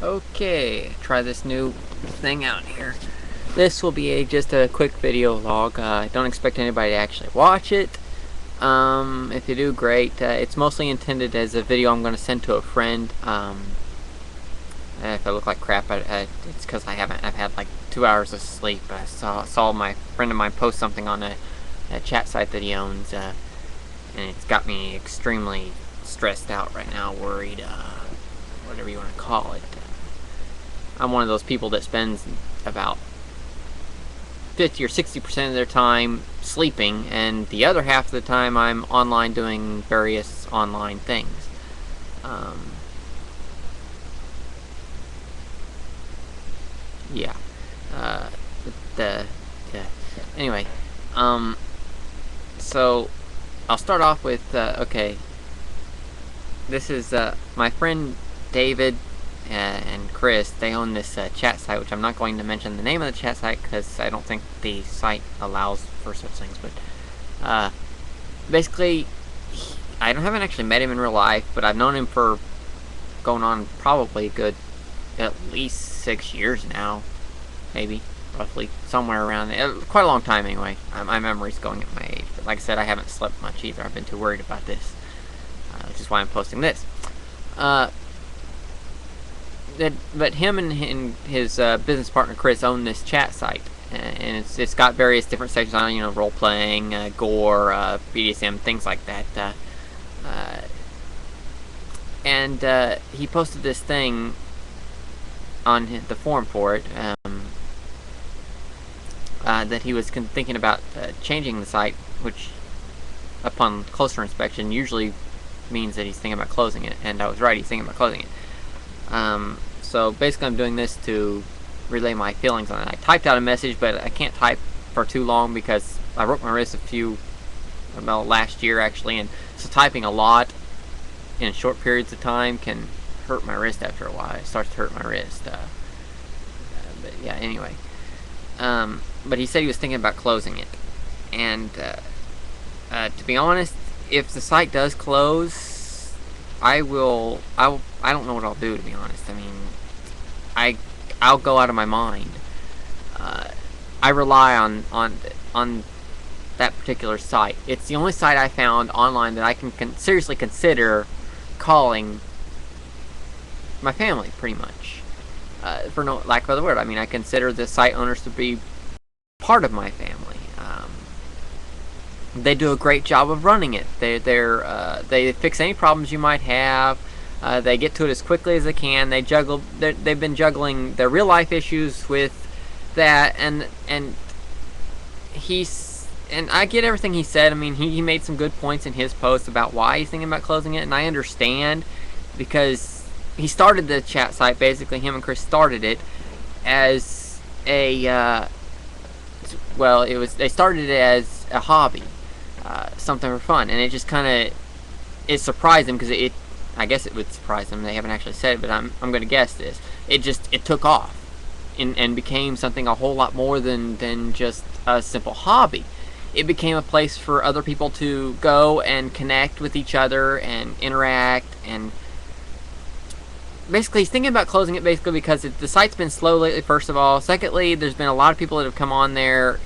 Okay, try this new thing out here. This will be just a quick video log. I don't expect anybody to actually watch it. If you do, great. It's mostly intended as a video I'm going to send to a friend. If I look like crap, it's because I've had like 2 hours of sleep. I saw my friend of mine post something on a chat site that he owns, and it's got me extremely stressed out right now, worried, whatever you want to call it. I'm one of those people that spends about 50 or 60% of their time sleeping, and the other half of the time I'm online doing various online things. Yeah. Anyway, so I'll start off with, okay, this is my friend David and Chris. They own this chat site, which I'm not going to mention the name of the chat site because I don't think the site allows for such things. But basically, I haven't actually met him in real life, but I've known him for going on probably a good at least 6 years now, maybe, roughly, somewhere around there. Quite a long time anyway. My memory's going at my age, but like I said, I haven't slept much either. I've been too worried about this, which is why I'm posting this. But him and his business partner Chris own this chat site, and it's got various different sections on it, role playing, gore, BDSM, things like that. And he posted this thing on the forum for it, that he was thinking about changing the site, which upon closer inspection usually means that he's thinking about closing it, and I was right, he's thinking about closing it. So basically I'm doing this to relay my feelings on it. I typed out a message, but I can't type for too long because I broke my wrist last year actually, and so typing a lot in short periods of time can hurt my wrist after a while. It starts to hurt my wrist. But yeah, anyway. But he said he was thinking about closing it. And to be honest, if the site does close, I don't know what I'll do, to be honest. I mean, I'll go out of my mind. I rely on that particular site. It's the only site I found online that I can seriously consider calling my family, pretty much. For no lack of other word, I mean, I consider the site owners to be part of my family. They do a great job of running it. They fix any problems you might have. They get to it as quickly as they can. They've been juggling their real life issues with that, and I get everything he said. I mean, he made some good points in his post about why he's thinking about closing it, and I understand, because he started the chat site, basically him and Chris started it as they started it as a hobby, something for fun, and it just it surprised him, because I guess it would surprise them. They haven't actually said it, but I'm going to guess this. It took off and became something a whole lot more than just a simple hobby. It became a place for other people to go and connect with each other and interact. And basically, he's thinking about closing it basically because the site's been slow lately, first of all. Secondly, there's been a lot of people that have come on there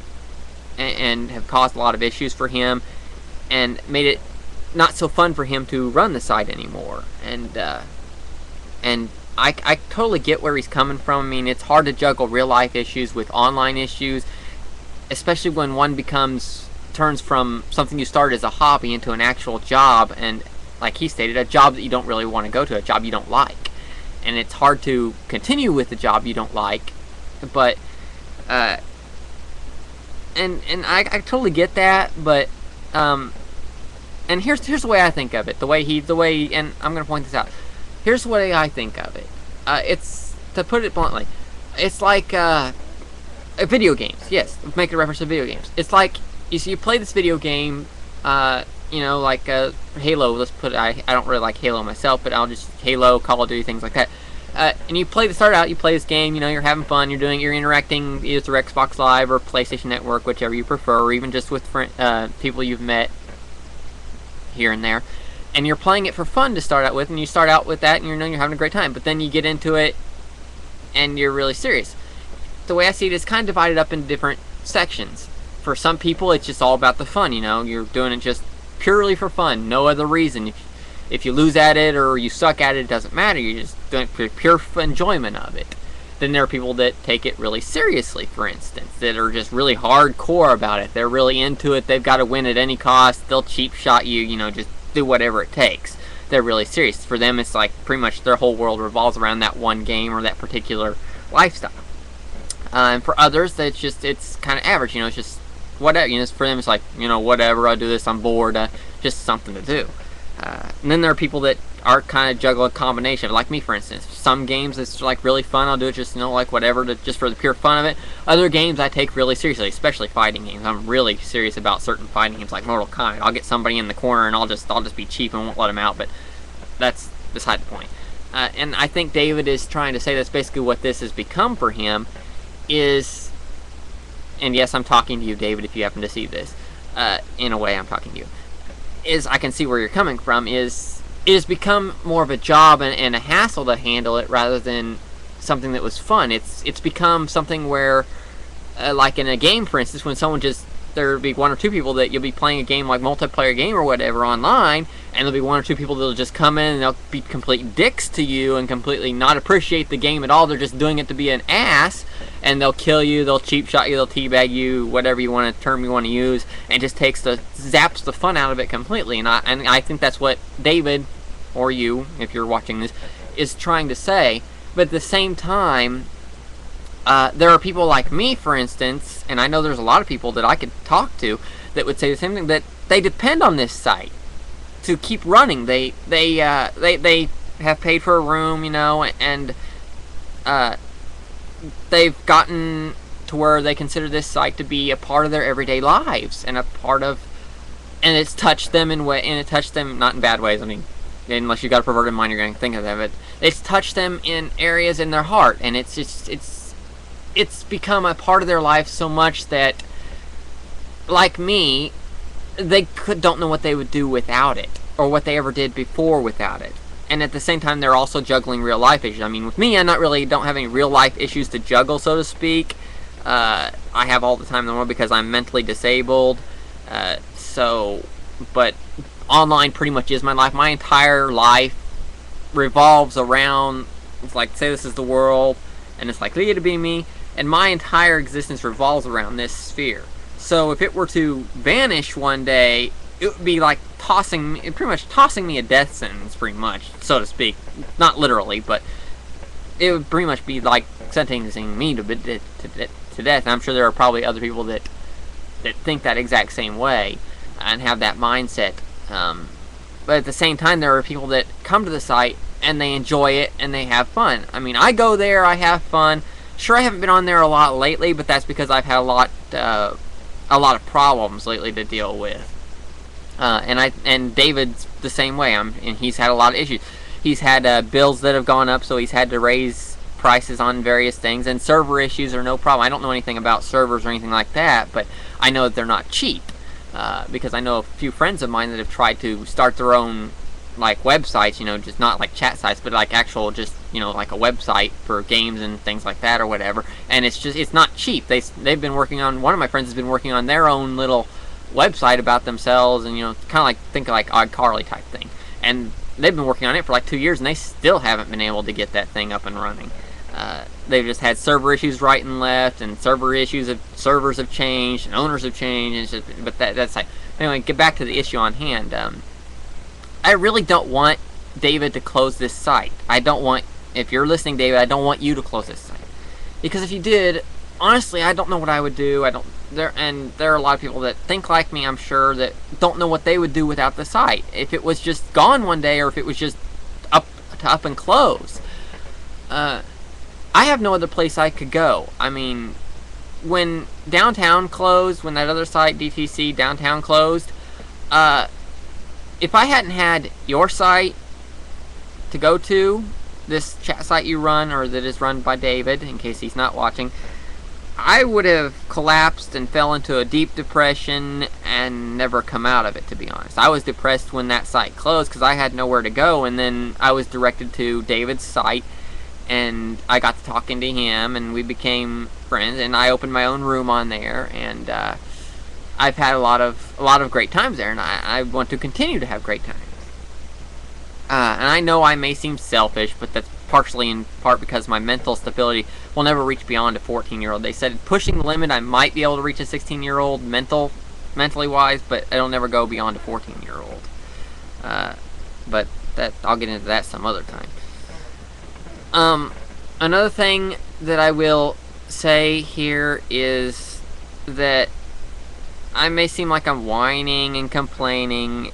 and have caused a lot of issues for him and made it not so fun for him to run the site anymore. And I totally get where he's coming from. I mean, it's hard to juggle real life issues with online issues, especially when one turns from something you started as a hobby into an actual job, and like he stated, a job that you don't really want to go to, a job you don't like. And it's hard to continue with the job you don't like, but and I totally get that, but and here's the way I think of it. And I'm gonna point this out. Here's the way I think of it. It's, to put it bluntly, it's like video games. Yes, make a reference to video games. It's like you play this video game, like Halo. Let's put it. I don't really like Halo myself, but I'll just Halo, Call of Duty, things like that. And you play this game. You're having fun. You're interacting either through Xbox Live or PlayStation Network, whichever you prefer, or even just with people you've met here and there. And you're playing it for fun to start out with, and you start out with that, and you're having a great time. But then you get into it, and you're really serious. The way I see it is kind of divided up into different sections. For some people, it's just all about the fun, you're doing it just purely for fun, no other reason. If you lose at it or you suck at it, it doesn't matter, you're just doing it for pure enjoyment of it. Then there are people that take it really seriously, for instance, that are just really hardcore about it. They're really into it, they've got to win at any cost, they'll cheap shot you, just do whatever it takes. They're really serious. For them, it's like pretty much their whole world revolves around that one game or that particular lifestyle. And for others, it's kind of average, it's just whatever, for them it's like, whatever, I'll do this, I'm bored, just something to do. And then there are people that are kind of juggle a combination, like me, for instance. Some games it's like really fun, I'll do it just, like whatever, just for the pure fun of it. Other games I take really seriously, especially fighting games. I'm really serious about certain fighting games like Mortal Kombat. I'll get somebody in the corner and I'll just be cheap and won't let them out, but that's beside the point. And I think David is trying to say that's basically what this has become for him, is, and yes, I'm talking to you, David, if you happen to see this, in a way I'm talking to you, is I can see where you're coming from, is it has become more of a job and a hassle to handle it rather than something that was fun. It's become something where, like in a game, for instance, when there'll be one or two people that you'll be playing a game like multiplayer game or whatever online, and there'll be one or two people that'll just come in and they'll be complete dicks to you and completely not appreciate the game at all. They're just doing it to be an ass, and they'll kill you, they'll cheap shot you, they'll teabag you, whatever term you want to use, and just zaps the fun out of it completely. And I think that's what David, or you, if you're watching this, is trying to say. But at the same time, there are people like me, for instance, and I know there's a lot of people that I could talk to that would say the same thing, that they depend on this site to keep running. They have paid for a room, and they've gotten to where they consider this site to be a part of their everyday lives and and it's touched them and it touched them not in bad ways. I mean, unless you got a perverted mind, you're going to think of that, but it's touched them in areas in their heart, and it's become a part of their life so much that, like me, they don't know what they would do without it, or what they ever did before without it. And at the same time, they're also juggling real life issues. I mean, with me, I don't have any real life issues to juggle, so to speak. I have all the time in the world because I'm mentally disabled. But online pretty much is my life. My entire life revolves around, it's like, say this is the world, and it's like, leave it to be me, and my entire existence revolves around this sphere. So if it were to vanish one day, it would be like pretty much tossing me a death sentence, pretty much, so to speak. Not literally, but it would pretty much be like sentencing me to death. And I'm sure there are probably other people that think that exact same way and have that mindset. But at the same time, there are people that come to the site and they enjoy it and they have fun. I mean, I go there, I have fun. Sure, I haven't been on there a lot lately, but that's because I've had a lot of problems lately to deal with. And David's the same way. And he's had a lot of issues. He's had bills that have gone up, so he's had to raise prices on various things. And server issues are no problem. I don't know anything about servers or anything like that, but I know that they're not cheap. Because I know a few friends of mine that have tried to start their own like websites, just not like chat sites, but like actual just, like a website for games and things like that or whatever. And it's not cheap. They've been working on, one of my friends has been working on their own little website about themselves, and kind of like think like iCarly type thing. And they've been working on it for like 2 years, and they still haven't been able to get that thing up and running. They've just had server issues right and left, and servers have changed, and owners have changed. And but that's like, anyway. Get back to the issue on hand. I really don't want David to close this site. If you're listening, David, I don't want you to close this site, because if you did, honestly, I don't know what I would do. There are a lot of people that think like me, I'm sure, that don't know what they would do without the site. If it was just gone one day, or if it was just up and closed. I have no other place I could go. I mean, when downtown closed, when that other site, DTC downtown closed, if I hadn't had your site to go to, this chat site you run, or that is run by David, in case he's not watching, I would have collapsed and fell into a deep depression and never come out of it, to be honest. I was depressed when that site closed because I had nowhere to go, and then I was directed to David's site, and I got to talking to him, and we became friends, and I opened my own room on there, and I've had a lot of great times there, and I want to continue to have great times. And I know I may seem selfish, but that's partially in part because my mental stability will never reach beyond a 14-year-old. They said pushing the limit, I might be able to reach a 16-year-old mentally wise, but it'll never go beyond a 14-year-old. But I'll get into that some other time. Another thing that I will say here is that I may seem like I'm whining and complaining,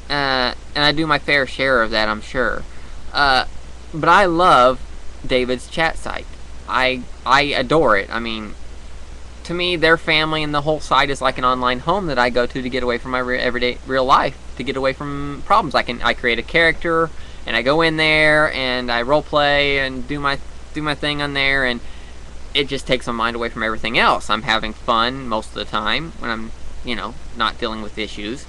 and I do my fair share of that, I'm sure. But I love David's chat site. I adore it. I mean, to me, their family and the whole site is like an online home that I go to get away from my everyday real life, to get away from problems. I create a character, and I go in there and I role play and do my thing on there, and it just takes my mind away from everything else. I'm having fun most of the time when I'm, not dealing with issues.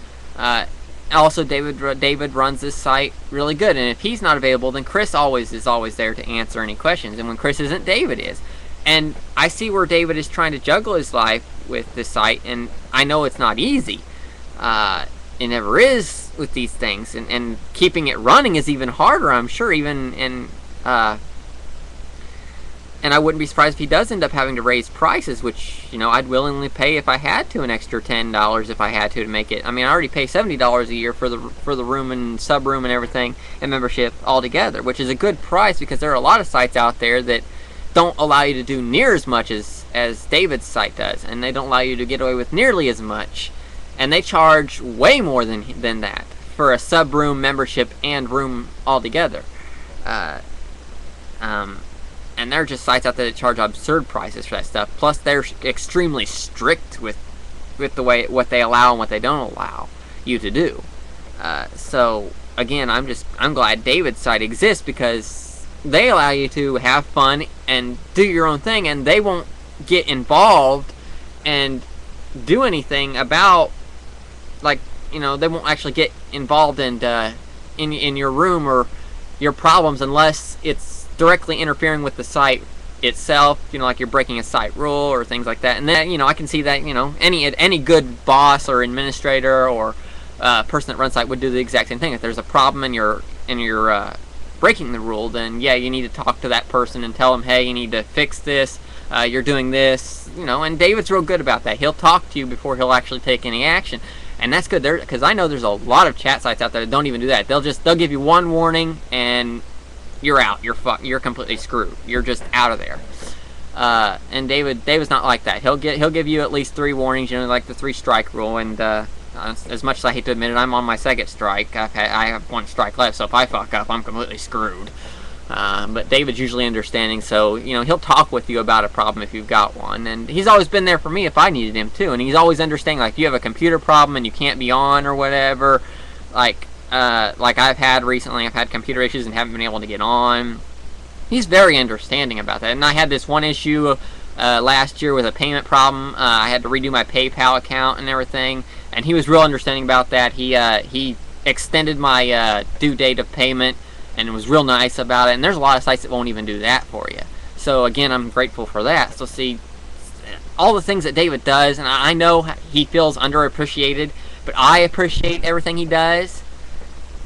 Also, David runs this site really good, and if he's not available, then Chris is always there to answer any questions, and when Chris isn't, David is. And I see where David is trying to juggle his life with this site, and I know it's not easy. It never is with these things, and keeping it running is even harder, I'm sure, and I wouldn't be surprised if he does end up having to raise prices, which, I'd willingly pay if I had to, an extra $10 if I had to make it. I mean, I already pay $70 a year for the room and sub room and everything, and membership altogether, which is a good price because there are a lot of sites out there that don't allow you to do near as much as David's site does, and they don't allow you to get away with nearly as much, and they charge way more than that for a sub room, membership, and room altogether. And there are just sites out there that charge absurd prices for that stuff. Plus, they're extremely strict with what they allow and what they don't allow you to do. So again, I'm glad David's site exists because they allow you to have fun and do your own thing, and they won't get involved and do anything about, they won't actually get involved in your room or your problems unless it's directly interfering with the site itself, like you're breaking a site rule or things like that. And then, I can see that, any good boss or administrator or person that runs site would do the exact same thing. If there's a problem and you're breaking the rule, then yeah, you need to talk to that person and tell them, hey, you need to fix this. You're doing this, and David's real good about that. He'll talk to you before he'll actually take any action. And that's good, because I know there's a lot of chat sites out there that don't even do that. They'll give you one warning and you're out. You're completely screwed. You're just out of there. And David's not like that. He'll give you at least 3 warnings, like the 3 strike rule. And as much as I hate to admit it, I'm on my 2nd strike. I have 1 strike left, so if I fuck up, I'm completely screwed. But David's usually understanding, so he'll talk with you about a problem if you've got one. And he's always been there for me if I needed him too. And he's always understanding, like if you have a computer problem and you can't be on or whatever, like I've had recently. I've had computer issues and haven't been able to get on. He's very understanding about that. And I had this one issue last year with a payment problem. I had to redo my PayPal account and everything, and he was real understanding about that. He extended my due date of payment and was real nice about it. And there's a lot of sites that won't even do that for you. So again, I'm grateful for that. So see, all the things that David does, and I know he feels underappreciated, but I appreciate everything he does.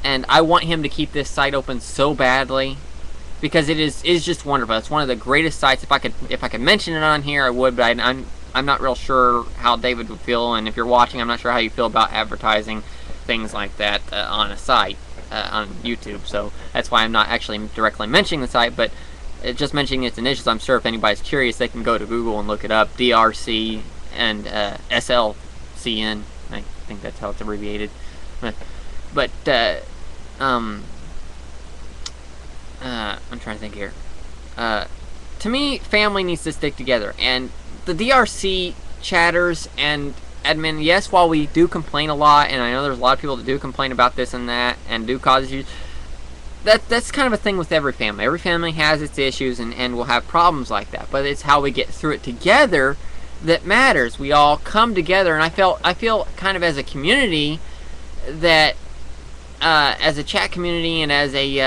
And I want him to keep this site open so badly because it is just wonderful. It's one of the greatest sites. If I could mention it on here, I would, but I'm not real sure how David would feel. And if you're watching, I'm not sure how you feel about advertising things like that on a site on YouTube. So that's why I'm not actually directly mentioning the site, but just mentioning its initials. I'm sure if anybody's curious, they can go to Google and look it up. DRC and SLCN. I think that's how it's abbreviated. But I'm trying to think here. To me, family needs to stick together, and the DRC chatters and admin, yes, while we do complain a lot, and I know there's a lot of people that do complain about this and that, and do cause issues, that's kind of a thing with every family. Every family has its issues and will have problems like that, but it's how we get through it together that matters. We all come together, and I feel kind of as a community that as a chat community and as a